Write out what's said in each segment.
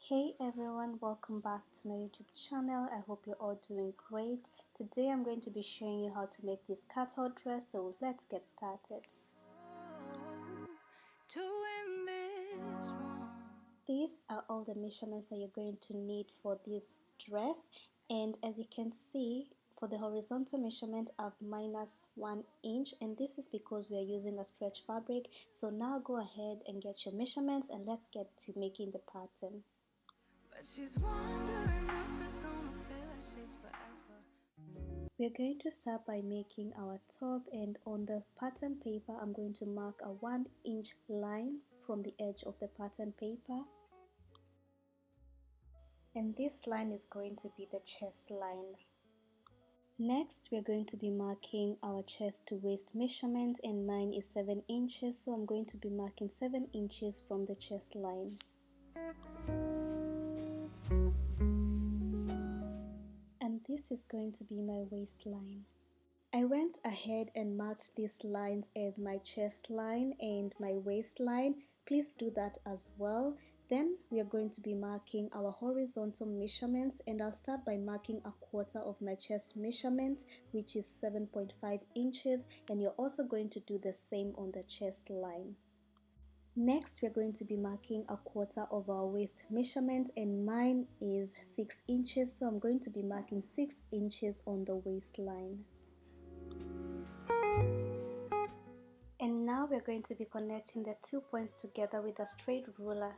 Hey everyone, welcome back to my YouTube channel. I hope you're all doing great. Today I'm going to be showing you how to make this cutout dress, so let's get started. These are all the measurements that you're going to need for this dress, and as you can see, for the horizontal measurement I've minus 1 inch, and this is because we are using a stretch fabric. So now go ahead and get your measurements and let's get to making the pattern. But she's wondering if it's gonna feel like this forever. We're going to start by making our top, and on the pattern paper I'm going to mark a 1 inch line from the edge of the pattern paper, and this line is going to be the chest line. Next we're going to be marking our chest to waist measurement, and mine is 7 inches, so I'm going to be marking 7 inches from the chest line. And this is going to be my waistline. I went ahead and marked these lines as my chest line and my waistline. Please do that as well. Then we are going to be marking our horizontal measurements, and I'll start by marking a quarter of my chest measurement, which is 7.5 inches, and you're also going to do the same on the chest line. Next, we're going to be marking a quarter of our waist measurement, and mine is 6 inches, so I'm going to be marking 6 inches on the waistline. And now we're going to be connecting the 2 points together with a straight ruler.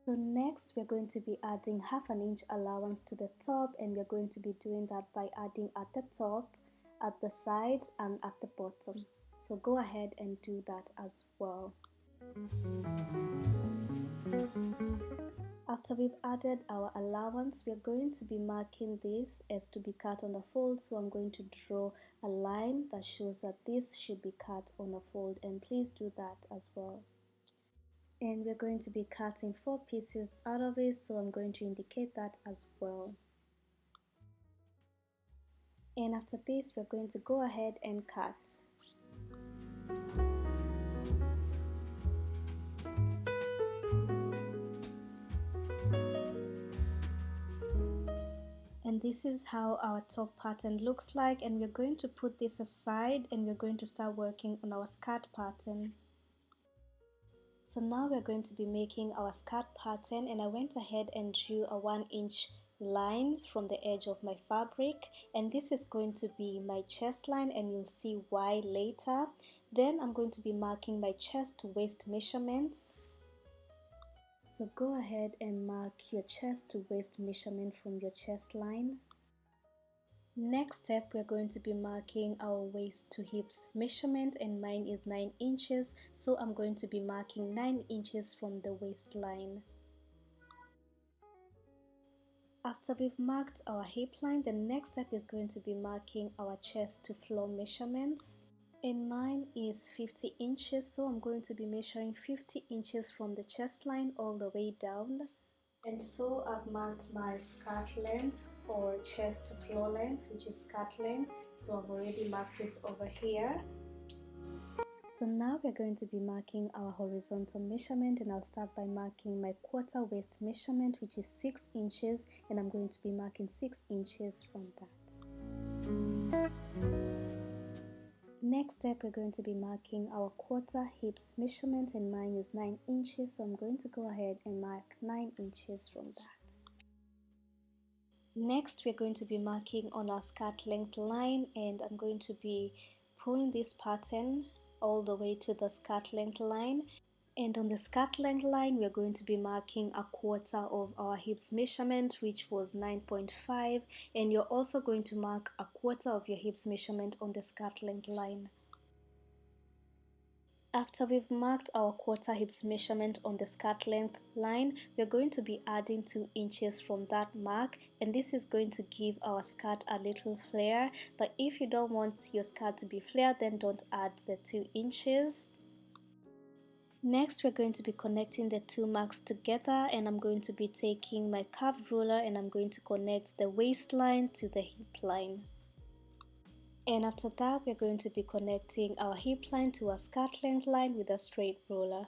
So next we're going to be adding half an inch allowance to the top, and we're going to be doing that by adding at the top, at the sides and at the bottom. So go ahead and do that as well. After we've added our allowance, we're going to be marking this as to be cut on a fold, so I'm going to draw a line that shows that this should be cut on a fold, and please do that as well. And we're going to be cutting 4 pieces out of it, so I'm going to indicate that as well. And after this we're going to go ahead and cut. And this is how our top pattern looks like, and we're going to put this aside and we're going to start working on our skirt pattern. So now we're going to be making our skirt pattern, and I went ahead and drew a 1 inch line from the edge of my fabric, and this is going to be my chest line, and you'll see why later. Then I'm going to be marking my chest to waist measurements. So go ahead and mark your chest to waist measurement from your chest line. Next step, we're going to be marking our waist to hips measurement, and mine is 9 inches, so I'm going to be marking 9 inches from the waistline. After we've marked our hip line, the next step is going to be marking our chest to floor measurements. And mine is 50 inches, so I'm going to be measuring 50 inches from the chest line all the way down. And so I've marked my skirt length, or chest to floor length, which is skirt length, so I've already marked it over here. So now we're going to be marking our horizontal measurement, and I'll start by marking my quarter waist measurement, which is 6 inches, and I'm going to be marking 6 inches from that. Next step, we're going to be marking our quarter hips measurement, and mine is 9 inches, so I'm going to go ahead and mark 9 inches from that. Next, we're going to be marking on our skirt length line, and I'm going to be pulling this pattern all the way to the skirt length line. And on the skirt length line, we're going to be marking a quarter of our hips measurement, which was 9.5, and you're also going to mark a quarter of your hips measurement on the skirt length line. After we've marked our quarter hips measurement on the skirt length line, we're going to be adding 2 inches from that mark, and this is going to give our skirt a little flare. But if you don't want your skirt to be flared, then don't add the 2 inches. Next, we're going to be connecting the 2 marks together, and I'm going to be taking my curved ruler and I'm going to connect the waistline to the hip line. And after that, we're going to be connecting our hip line to our skirt length line with a straight ruler.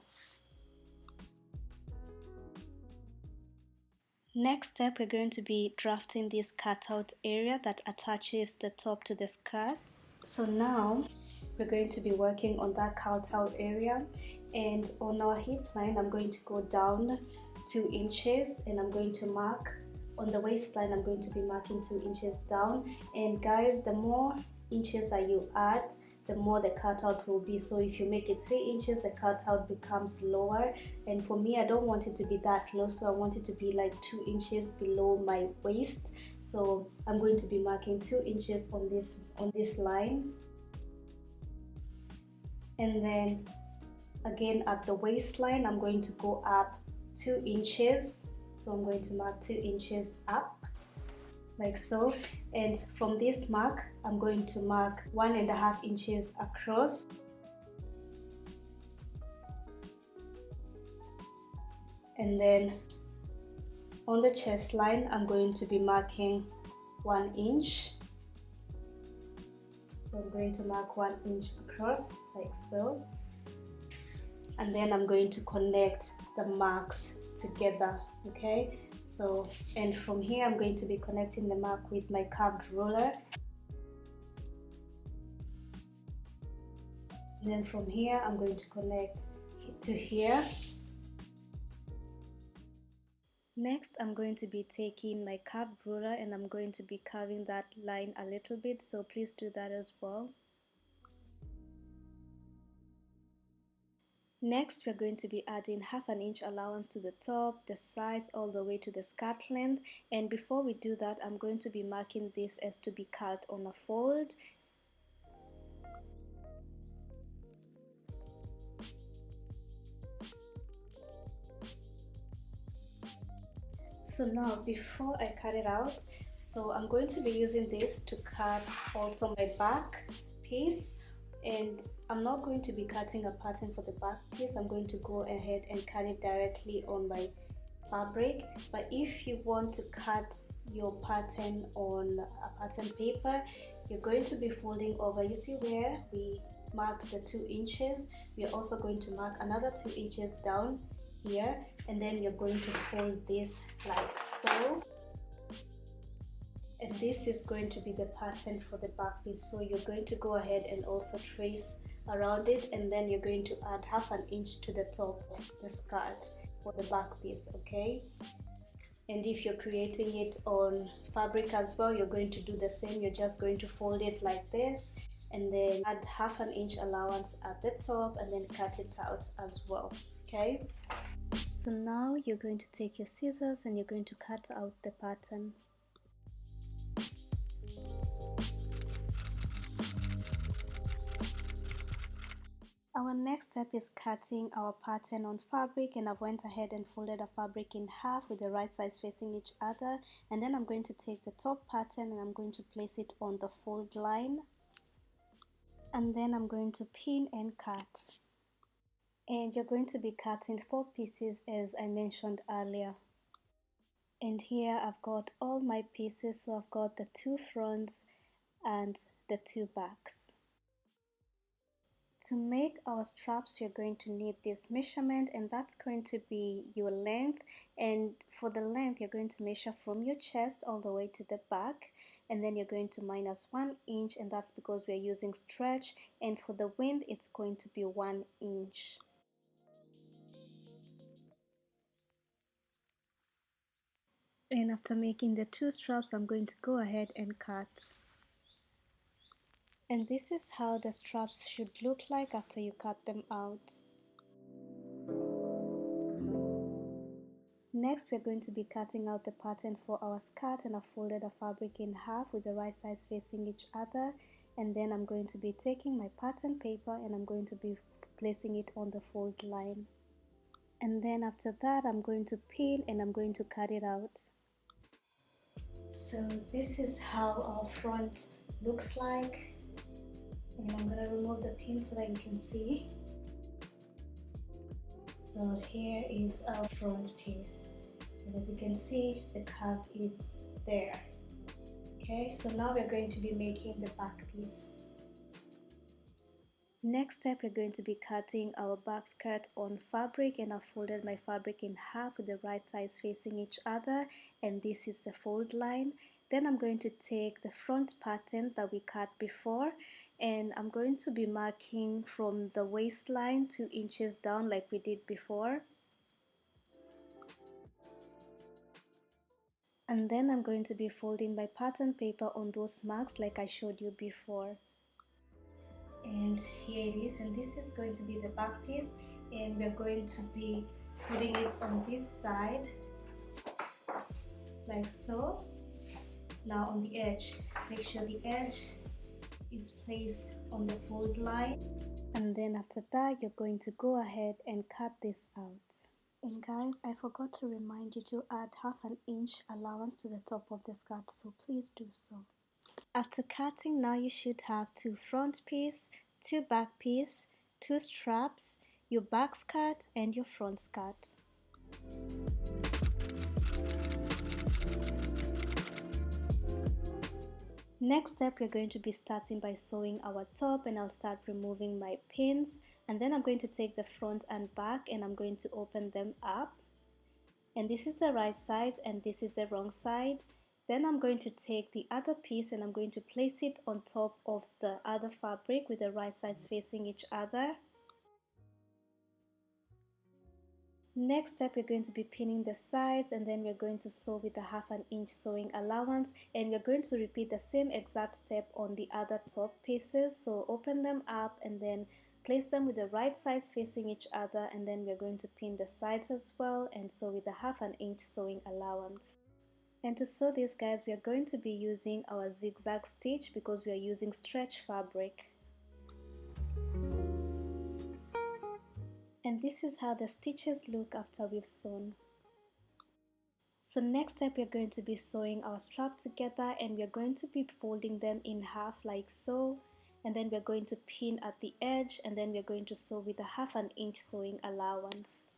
Next step, we're going to be drafting this cutout area that attaches the top to the skirt. So now we're going to be working on that cutout area, and on our hip line I'm going to go down 2 inches and I'm going to mark on the waistline. I'm going to be marking 2 inches down, and guys, the more inches that you add, the more the cutout will be. So if you make it 3 inches, the cutout becomes lower, and for me I don't want it to be that low, so I want it to be like 2 inches below my waist. So I'm going to be marking 2 inches on this line, and then again at the waistline I'm going to go up 2 inches. So I'm going to mark 2 inches up like so, and from this mark I'm going to mark 1.5 inches across, and then on the chest line I'm going to be marking 1 inch. So I'm going to mark 1 inch across like so, and then I'm going to connect the marks together. Okay, so, and from here I'm going to be connecting the mark with my curved ruler, and then from here I'm going to connect to here. Next, I'm going to be taking my curved ruler and I'm going to be curving that line a little bit, so please do that as well. Next, we're going to be adding 1/2 inch allowance to the top, the sides, all the way to the skirt length. And before we do that, I'm going to be marking this as to be cut on a fold. So now, before I cut it out, so I'm going to be using this to cut also my back piece. And I'm not going to be cutting a pattern for the back piece. I'm going to go ahead and cut it directly on my fabric. But if you want to cut your pattern on a pattern paper, you're going to be folding over. You see where we marked the 2 inches? We're also going to mark another 2 inches down here, and then you're going to fold this like so. And this is going to be the pattern for the back piece. So you're going to go ahead and also trace around it, and then you're going to add 1/2 inch to the top of the skirt for the back piece. Okay, and if you're creating it on fabric as well, you're going to do the same. You're just going to fold it like this, and then add 1/2 inch allowance at the top, and then cut it out as well. Okay, so now you're going to take your scissors and you're going to cut out the pattern. Our next step is cutting our pattern on fabric, and I went ahead and folded a fabric in half with the right sides facing each other, and then I'm going to take the top pattern and I'm going to place it on the fold line, and then I'm going to pin and cut. And you're going to be cutting 4 pieces as I mentioned earlier. And here I've got all my pieces, so I've got the 2 fronts and the 2 backs. To make our straps, you're going to need this measurement, and that's going to be your length. And for the length, you're going to measure from your chest all the way to the back, and then you're going to minus 1 inch, and that's because we're using stretch. And for the width, it's going to be 1 inch. And after making the 2 straps, I'm going to go ahead and cut. And this is how the straps should look like after you cut them out. Next, we're going to be cutting out the pattern for our skirt, and I've folded the fabric in half with the right sides facing each other. And then I'm going to be taking my pattern paper and I'm going to be placing it on the fold line. And then after that, I'm going to pin and I'm going to cut it out. So this is how our front looks like. And I'm going to remove the pin so that you can see. So here is our front piece, and as you can see, the curve is there. Okay, so now we're going to be making the back piece. Next step, we're going to be cutting our back skirt on fabric, and I've folded my fabric in half with the right sides facing each other, and this is the fold line. Then I'm going to take the front pattern that we cut before, and I'm going to be marking from the waistline 2 inches down like we did before. And then I'm going to be folding my pattern paper on those marks like I showed you before. And here it is, and this is going to be the back piece, and we're going to be putting it on this side like so. Now on the edge, make sure the edge is placed on the fold line, and then after that you're going to go ahead and cut this out. And guys, I forgot to remind you to add ½ inch allowance to the top of the skirt, so please do so. After cutting, now you should have 2 front piece, 2 back piece, 2 straps, your back skirt and your front skirt. Next step, we're going to be starting by sewing our top, and I'll start removing my pins, and then I'm going to take the front and back and I'm going to open them up. And this is the right side and this is the wrong side. Then I'm going to take the other piece and I'm going to place it on top of the other fabric with the right sides facing each other. Next step, we're going to be pinning the sides, and then we're going to sew with the ½ inch sewing allowance, and we're going to repeat the same exact step on the other top pieces. So open them up and then place them with the right sides facing each other, and then we're going to pin the sides as well and sew with the ½ inch sewing allowance. And to sew this, guys, we are going to be using our zigzag stitch because we are using stretch fabric. And this is how the stitches look after we've sewn. So next step, we're going to be sewing our strap together, and we're going to be folding them in half like so, and then we're going to pin at the edge, and then we're going to sew with a ½ inch sewing allowance.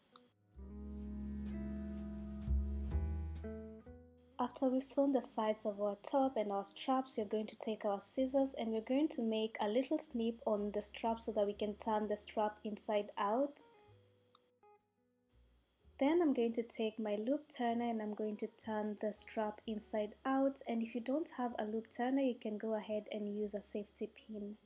After we've sewn the sides of our top and our straps, we're going to take our scissors and we're going to make a little snip on the strap so that we can turn the strap inside out. Then I'm going to take my loop turner and I'm going to turn the strap inside out, and if you don't have a loop turner, you can go ahead and use a safety pin.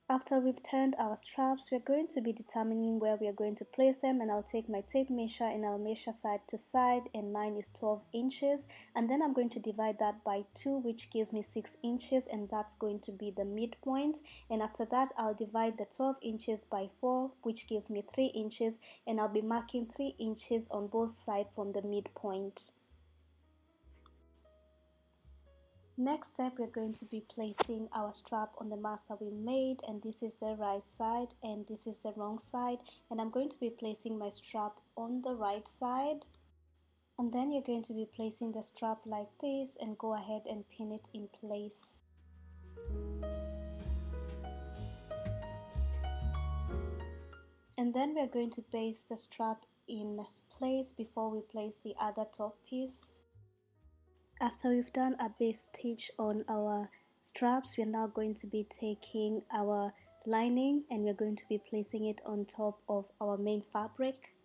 After we've turned our straps, we're going to be determining where we are going to place them, and I'll take my tape measure and I'll measure side to side, and mine is 12 inches, and then I'm going to divide that by 2, which gives me 6 inches, and that's going to be the midpoint. And after that, I'll divide the 12 inches by 4, which gives me 3 inches, and I'll be marking 3 inches on both sides from the midpoint. Next step, we're going to be placing our strap on the marks that we made, and this is the right side and this is the wrong side, and I'm going to be placing my strap on the right side, and then you're going to be placing the strap like this and go ahead and pin it in place. And then we're going to base the strap in place before we place the other top piece. After we've done a base stitch on our straps, we're now going to be taking our lining and we're going to be placing it on top of our main fabric.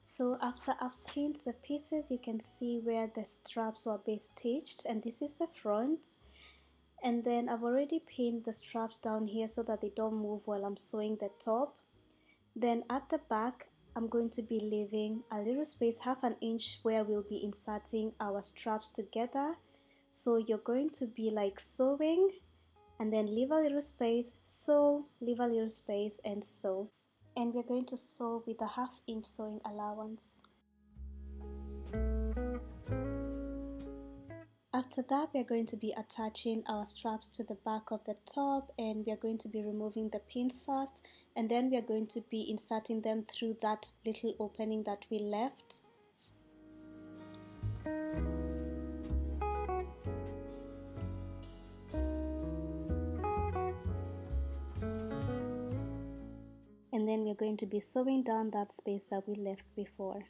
So after I've pinned the pieces, you can see where the straps were base stitched, and this is the front. And then I've already pinned the straps down here so that they don't move while I'm sewing the top. Then at the back, I'm going to be leaving a little space, ½ inch, where we'll be inserting our straps together. So you're going to be like sewing and then leave a little space, sew, leave a little space and sew. And we're going to sew with a ½ inch sewing allowance. After that, we're going to be attaching our straps to the back of the top, and we're going to be removing the pins first, and then we're going to be inserting them through that little opening that we left. And then we're going to be sewing down that space that we left before.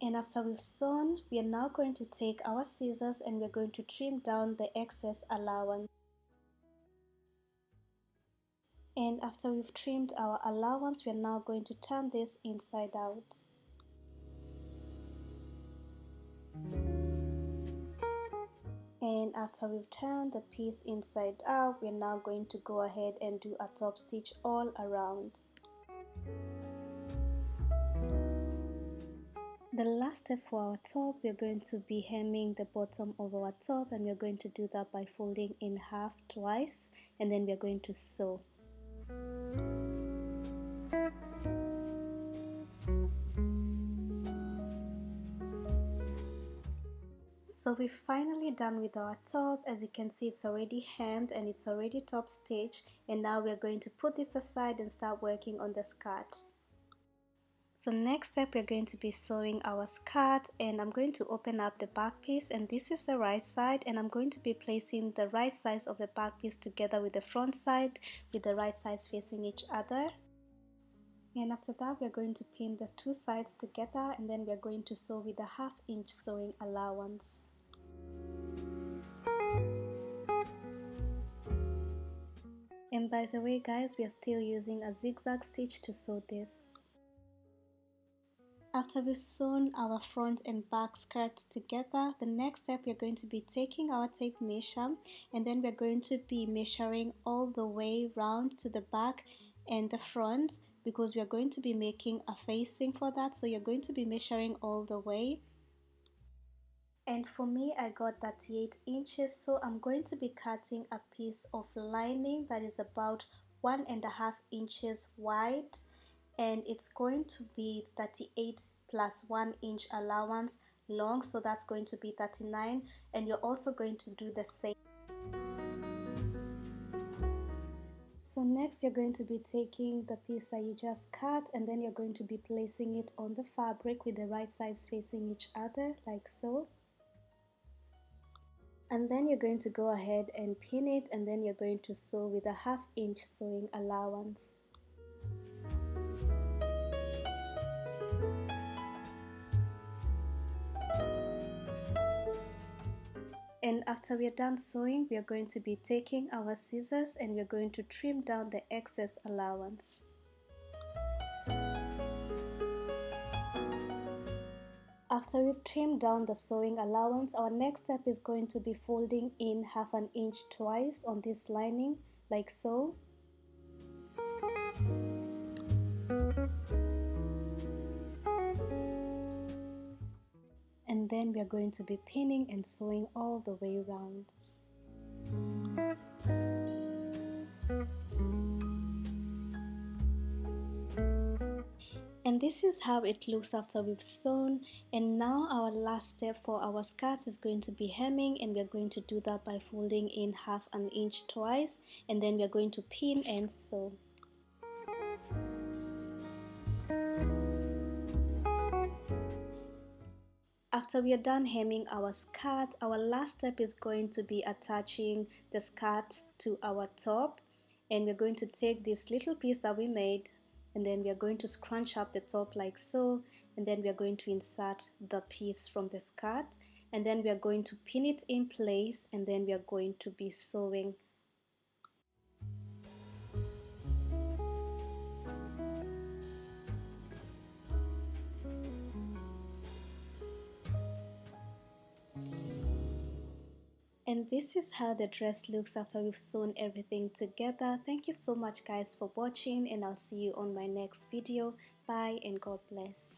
And after we've sewn, we are now going to take our scissors and we're going to trim down the excess allowance. And after we've trimmed our allowance, we're now going to turn this inside out. And after we've turned the piece inside out, we're now going to go ahead and do a top stitch all around. The last step for our top, we're going to be hemming the bottom of our top, and we're going to do that by folding in half twice, and then we're going to sew. So we're finally done with our top. As you can see, it's already hemmed and it's already top stitched, and now we're going to put this aside and start working on the skirt. So next step, we're going to be sewing our skirt, and I'm going to open up the back piece, and this is the right side, and I'm going to be placing the right sides of the back piece together with the front side, with the right sides facing each other. And after that, we're going to pin the two sides together, and then we're going to sew with a 1/2 inch sewing allowance. And by the way guys, we are still using a zigzag stitch to sew this. After we've sewn our front and back skirts together, the next step we're going to be taking our tape measure, and then we're going to be measuring all the way round to the back and the front, because we are going to be making a facing for that. So you're going to be measuring all the way. And for me, I got 38 inches, so I'm going to be cutting a piece of lining that is about 1.5 inches wide, and it's going to be 38 plus 1 inch allowance long, so that's going to be 39, and you're also going to do the same. So next you're going to be taking the piece that you just cut, and then you're going to be placing it on the fabric with the right sides facing each other like so. And then you're going to go ahead and pin it, and then you're going to sew with a 1/2 inch sewing allowance. And after we're done sewing, we are going to be taking our scissors and we're going to trim down the excess allowance. After we've trimmed down the sewing allowance, our next step is going to be folding in 1/2 inch twice on this lining, like so. And then we are going to be pinning and sewing all the way around. And this is how it looks after we've sewn. And now our last step for our skirt is going to be hemming, and we're going to do that by folding in 1/2 inch twice, and then we're going to pin and sew. After we are done hemming our skirt, our last step is going to be attaching the skirt to our top, and we're going to take this little piece that we made, and then we are going to scrunch up the top like so, and then we are going to insert the piece from the skirt, and then we are going to pin it in place, and then we are going to be sewing. And this is how the dress looks after we've sewn everything together. Thank you so much guys for watching, and I'll see you on my next video. Bye and God bless.